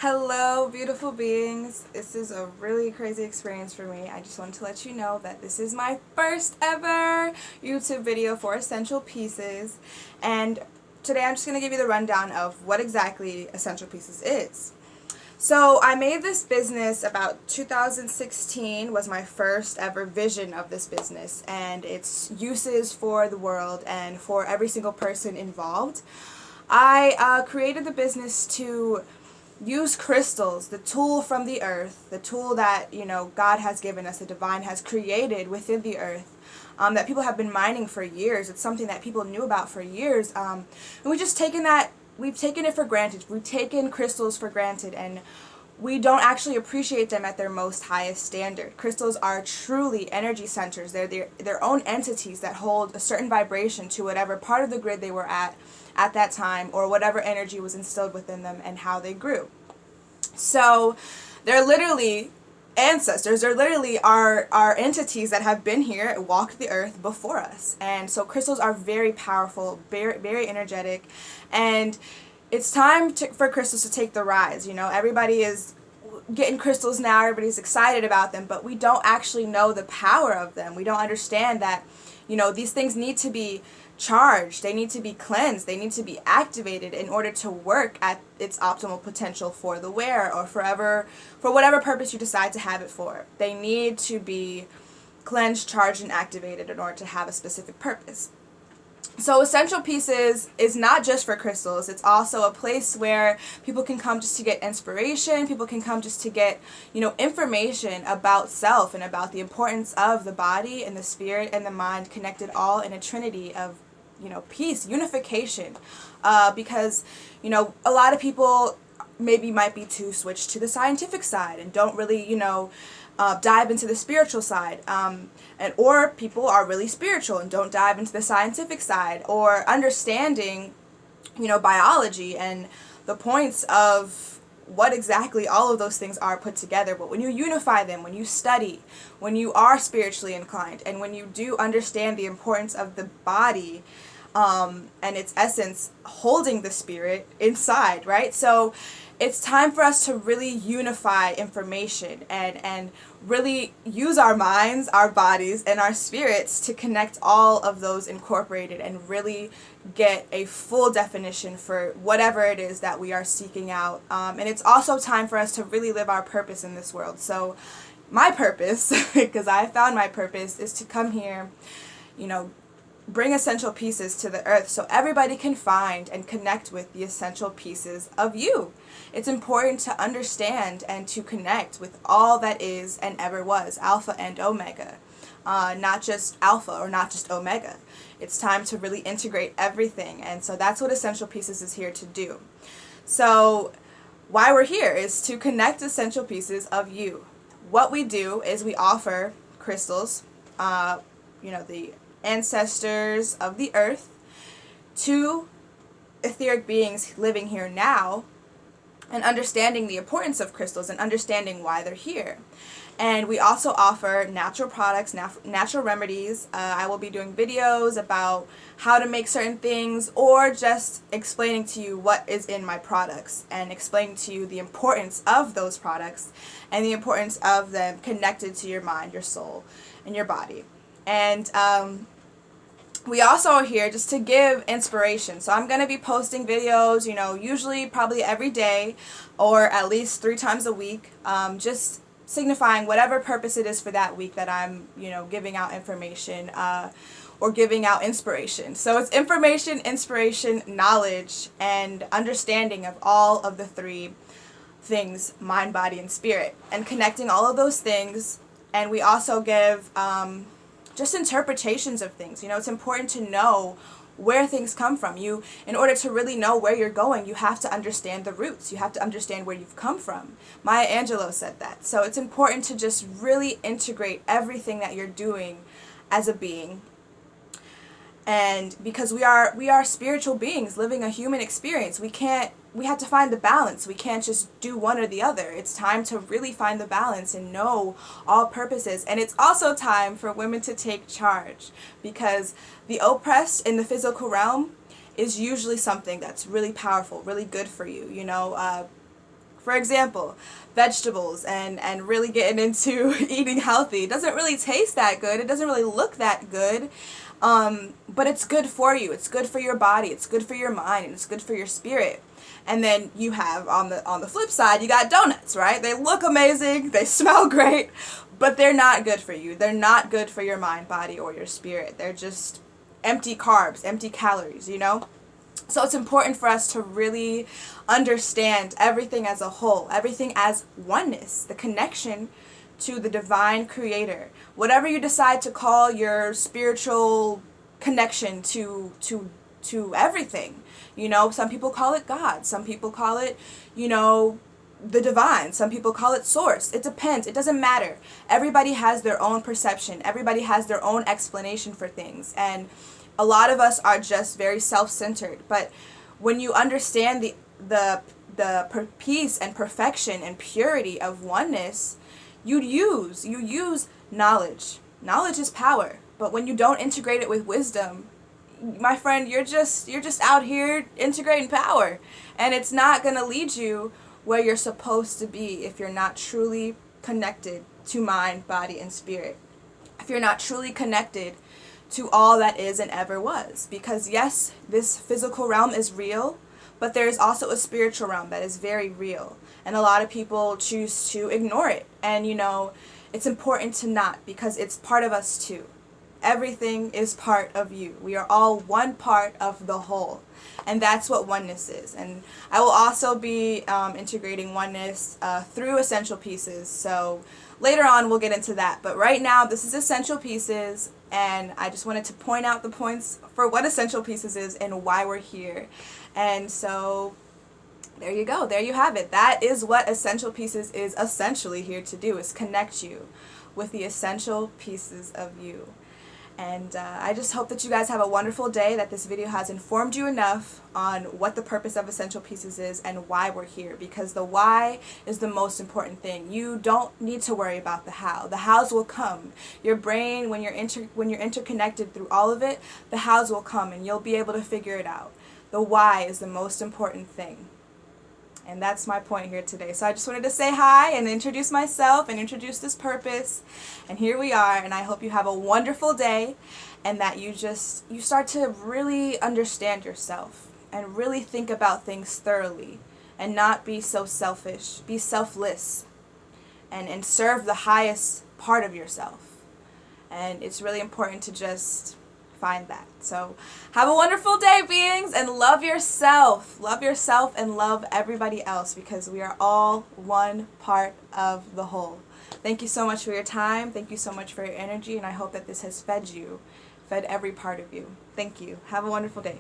Hello, beautiful beings. This is a really crazy experience for me. I just wanted to let you know that this is my first ever YouTube video for Essential Pieces. And today I'm just going to give you the rundown of what exactly Essential Pieces is. So I made this business about 2016 was my first ever vision of this business and its uses for the world and for every single person involved. I created the business to use crystals, the tool from the earth, the tool that, God has given us, the divine has created within the earth, that people have been mining for years. It's something that people knew about for years. And we've taken it for granted. We've taken crystals for granted, and we don't actually appreciate them at their most highest standard. Crystals are truly energy centers. They're their own entities that hold a certain vibration to whatever part of the grid they were at that time, or whatever energy was instilled within them and how they grew. So they're literally ancestors. They're literally our entities that have been here, walked the earth before us. And so crystals are very powerful, very, very energetic, and it's time for crystals to take the rise. Everybody is getting crystals now, everybody's excited about them, but we don't actually know the power of them. We don't understand that, these things need to be charged, they need to be cleansed, they need to be activated in order to work at its optimal potential for the wearer, or for whatever purpose you decide to have it for. They need to be cleansed, charged, and activated in order to have a specific purpose. So Essential Pieces is not just for crystals. It's also a place where people can come just to get inspiration. People can come just to get, information about self and about the importance of the body and the spirit and the mind connected all in a trinity of, peace, unification. Because, a lot of people might be too switched to the scientific side and don't really, dive into the spiritual side, or people are really spiritual and don't dive into the scientific side, or understanding, biology and the points of what exactly all of those things are put together. But when you unify them, when you study, when you are spiritually inclined, and when you do understand the importance of the body, and its essence holding the spirit inside, right? So it's time for us to really unify information and really use our minds, our bodies, and our spirits to connect all of those incorporated and really get a full definition for whatever it is that we are seeking out. And it's also time for us to really live our purpose in this world. So my purpose, because I found my purpose, is to come here, bring essential pieces to the earth so everybody can find and connect with the essential pieces of you. It's important to understand and to connect with all that is and ever was, Alpha and Omega. Not just Alpha or not just Omega. It's time to really integrate everything, and so that's what Essential Pieces is here to do. So why we're here is to connect essential pieces of you. What we do is we offer crystals, the ancestors of the earth, to etheric beings living here now, and understanding the importance of crystals and understanding why they're here. And we also offer natural products, natural remedies. I will be doing videos about how to make certain things, or just explaining to you what is in my products and explaining to you the importance of those products and the importance of them connected to your mind, your soul, and your body. And we also are here just to give inspiration. So I'm going to be posting videos, usually probably every day or at least 3 times a week, just signifying whatever purpose it is for that week that I'm, giving out information or giving out inspiration. So it's information, inspiration, knowledge, and understanding of all of the 3 things, mind, body, and spirit, and connecting all of those things. And we also give just interpretations of things. It's important to know where things come from. In order to really know where you're going, you have to understand the roots. You have to understand where you've come from. Maya Angelou said that. So it's important to just really integrate everything that you're doing as a being. And because we are spiritual beings living a human experience, we have to find the balance. We can't just do one or the other. It's time to really find the balance and know all purposes. And it's also time for women to take charge, because the oppressed in the physical realm is usually something that's really powerful, really good for you. For example, vegetables and really getting into eating healthy. It doesn't really taste that good. It doesn't really look that good. But it's good for you. It's good for your body. It's good for your mind. And it's good for your spirit. And then you have on the flip side, you got donuts, right? They look amazing. They smell great. But they're not good for you. They're not good for your mind, body, or your spirit. They're just empty carbs, empty calories, you know? So it's important for us to really understand everything as a whole, everything as oneness, the connection to the divine creator. Whatever you decide to call your spiritual connection to everything. You know, some people call it God. Some people call it, you know, the divine. Some people call it source. It depends. It doesn't matter. Everybody has their own perception. Everybody has their own explanation for things. And a lot of us are just very self-centered. But when you understand the peace and perfection and purity of oneness, you use knowledge. Knowledge is power. But when you don't integrate it with wisdom, my friend, you're just out here integrating power. And it's not going to lead you where you're supposed to be if you're not truly connected to mind, body, and spirit. If you're not truly connected to all that is and ever was. Because yes, this physical realm is real, but there is also a spiritual realm that is very real. And a lot of people choose to ignore it. And you know, it's important to not, because it's part of us too. Everything is part of you. We are all one part of the whole. And that's what oneness is. And I will also be integrating oneness through essential pieces. So later on we'll get into that. But right now this is essential pieces. And I just wanted to point out the points for what essential pieces is and why we're here. And so there you go. There you have it. That is what essential pieces is essentially here to do, is connect you with the essential pieces of you. And I just hope that you guys have a wonderful day, that this video has informed you enough on what the purpose of essential pieces is and why we're here, because the why is the most important thing. You don't need to worry about the how. The hows will come. Your brain, when you're interconnected through all of it, the hows will come and you'll be able to figure it out. The why is the most important thing. And that's my point here today. So I just wanted to say hi and introduce myself and introduce this purpose. And here we are. And I hope you have a wonderful day and that you start to really understand yourself and really think about things thoroughly and not be so selfish. Be selfless and serve the highest part of yourself. And it's really important to just find that. So have a wonderful day, beings, and love yourself. Love yourself and love everybody else, because we are all one part of the whole. Thank you so much for your time. Thank you so much for your energy, and I hope that this has fed you, fed every part of you. Thank you. Have a wonderful day.